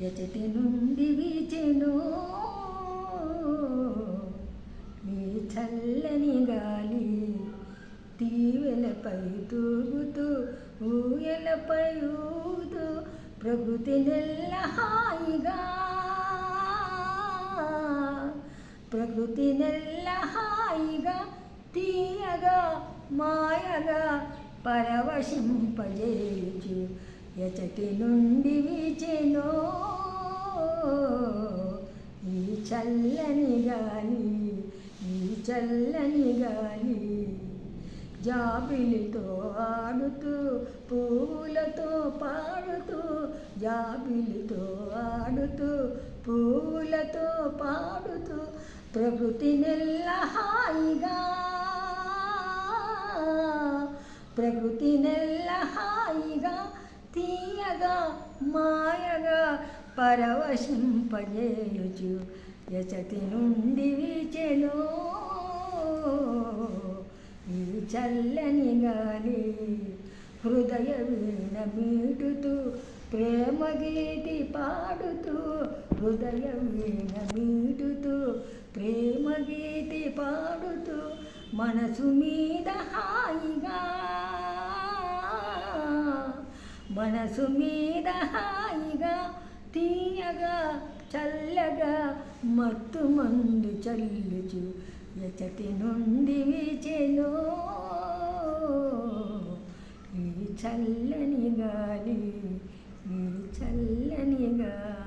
ఎచటి నుండి వీచెను నీ చల్లని గాలి, తీవెలపై తూగుతూ ఊయలపై ఊగుతూ ప్రకృతి నెల్ల హాయిగా, ప్రకృతి నెల్ల హాయిగా తీయగా మాయగా పరవశింపజేయు ఎచటి నుండి వీచెనో ఈ చల్లని గాలి, ఈ చల్లని గాలి. జాబిలితో ఆడుతూ పువ్వులతో పాడుతూ, జాబిలితో ఆడుతూ పువ్వులతో పాడుతూ ప్రకృతి నెల్ల హాయిగా, ప్రకృతి నెల్ల హాయిగా తీయగా మాయగా పరవశింపజేయుచు ఎచటి నుండి వీచెనో ఈ చల్లని గాలి. హృదయ వీణ మీటుతూ ప్రేమ గీతి పాడుతూ, హృదయ వీణ మీటుతూ ప్రేమ గీతి పాడుతూ మనసు మీద హాయిగా, మనసు మీద హాయిగా తీయగా చల్లగా మత్తు మందు చల్లుచు ఎచటి నుండి వీచెనో ఈ చల్లని గాలి, ఈ చల్లని గాలి.